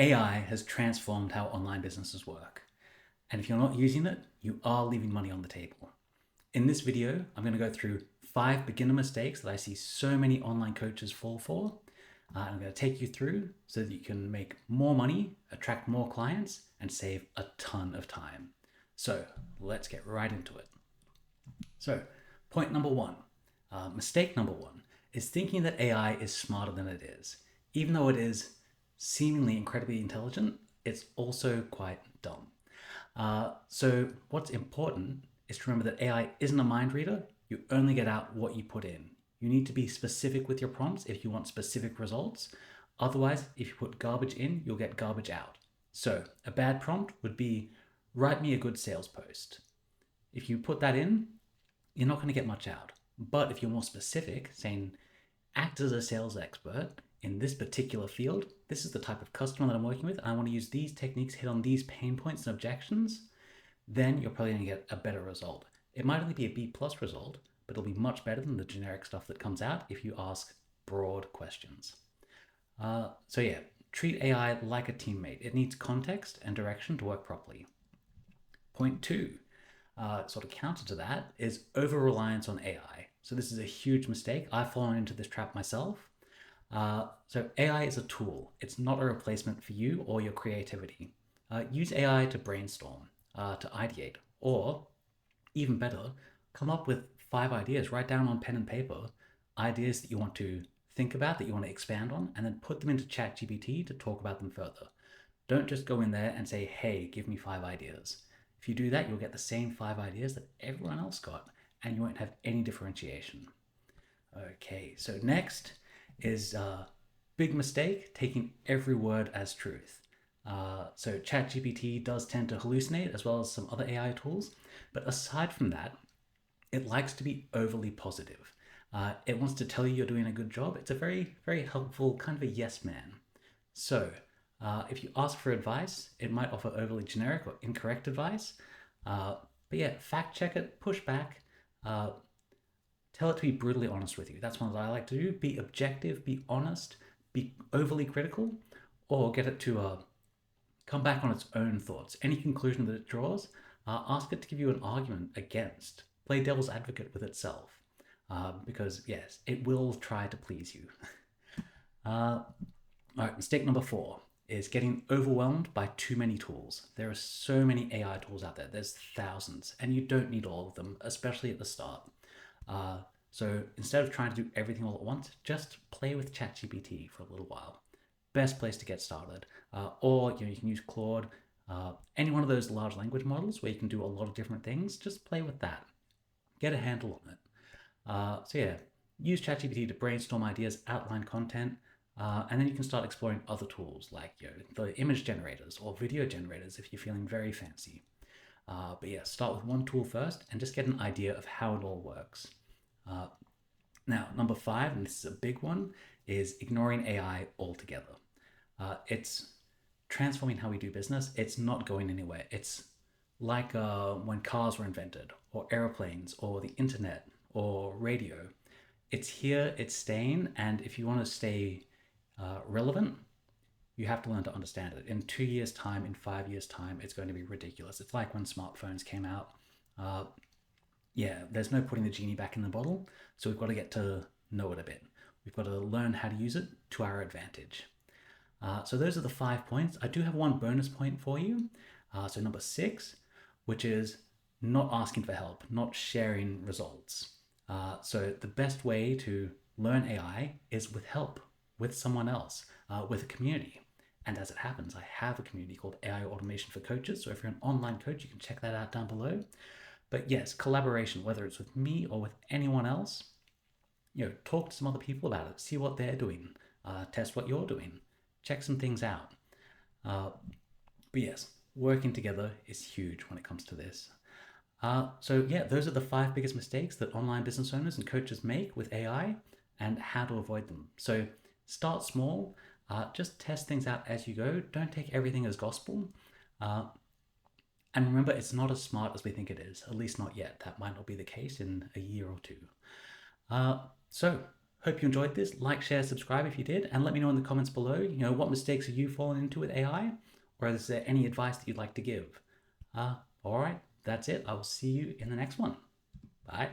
AI has transformed how online businesses work. And if you're not using it, you are leaving money on the table. In this video, I'm going to go through 5 beginner mistakes that I see so many online coaches fall for. I'm going to take you through so that you can make more money, attract more clients, and save a ton of time. So let's get right into it. So, point number 1, mistake number 1 is thinking that AI is smarter than it is. Even though it is seemingly incredibly intelligent, it's also quite dumb. So what's important is to remember that AI isn't a mind reader. You only get out what you put in. You need to be specific with your prompts if you want specific results. Otherwise, if you put garbage in, you'll get garbage out. So a bad prompt would be, write me a good sales post. If you put that in, you're not going to get much out. But if you're more specific, saying, act as a sales expert in this particular field, this is the type of customer that I'm working with, and I want to use these techniques, hit on these pain points and objections, then you're probably going to get a better result. It might only be a B+ result, but it'll be much better than the generic stuff that comes out if you ask broad questions. So yeah, treat AI like a teammate. It needs context and direction to work properly. Point 2, sort of counter to that, is over-reliance on AI. So this is a huge mistake. I've fallen into this trap myself. So AI is a tool. It's not a replacement for you or your creativity. Use AI to brainstorm, to ideate, or even better, come up with 5 ideas, write down on pen and paper, ideas that you want to think about, that you want to expand on, and then put them into ChatGPT to talk about them further. Don't just go in there and say, hey, give me 5 ideas. If you do that, you'll get the same 5 ideas that everyone else got, and you won't have any differentiation. Okay, so next is big mistake, taking every word as truth. So ChatGPT does tend to hallucinate, as well as some other AI tools, but aside from that, it likes to be overly positive. It wants to tell you you're doing a good job. It's a very, very helpful kind of a yes man. So if you ask for advice, it might offer overly generic or incorrect advice. But yeah, fact check it, push back, tell it to be brutally honest with you. That's one that I like to do. Be objective, be honest, be overly critical, or get it to come back on its own thoughts. Any conclusion that it draws, ask it to give you an argument against. Play devil's advocate with itself. Because yes, it will try to please you. All right, mistake number 4 is getting overwhelmed by too many tools. There are so many AI tools out there. There's thousands, and you don't need all of them, especially at the start. So instead of trying to do everything all at once, just play with ChatGPT for a little while. Best place to get started. Or you can use Claude, any one of those large language models where you can do a lot of different things. Just play with that. Get a handle on it. So yeah, use ChatGPT to brainstorm ideas, outline content, and then you can start exploring other tools like the image generators or video generators if you're feeling very fancy. But yeah, start with one tool first and just get an idea of how it all works. Now, number 5, and this is a big one, is ignoring AI altogether. It's transforming how we do business. It's not going anywhere. It's like when cars were invented, or airplanes, or the internet, or radio. It's here, it's staying, and if you want to stay relevant, you have to learn to understand it. In 2 years' time, in 5 years' time, it's going to be ridiculous. It's like when smartphones came out. Yeah, there's no putting the genie back in the bottle, so we've got to get to know it a bit. We've got to learn how to use it to our advantage. So those are the 5 points. I do have one bonus point for you. So number 6, which is not asking for help, not sharing results. So the best way to learn AI is with help, with someone else, with a community. And as it happens, I have a community called AI Automation for Coaches. So if you're an online coach, you can check that out down below. But yes, collaboration, whether it's with me or with anyone else, talk to some other people about it, see what they're doing, test what you're doing, check some things out. But yes, working together is huge when it comes to this. So yeah, those are the 5 biggest mistakes that online business owners and coaches make with AI and how to avoid them. So start small, just test things out as you go. Don't take everything as gospel. And remember, it's not as smart as we think it is, at least not yet. That might not be the case in a year or 2. So Hope you enjoyed this. Like, share, subscribe if you did, and let me know in the comments below, what mistakes are you falling into with AI, or is there any advice that you'd like to give? All right, that's it. I will see you in the next one. Bye.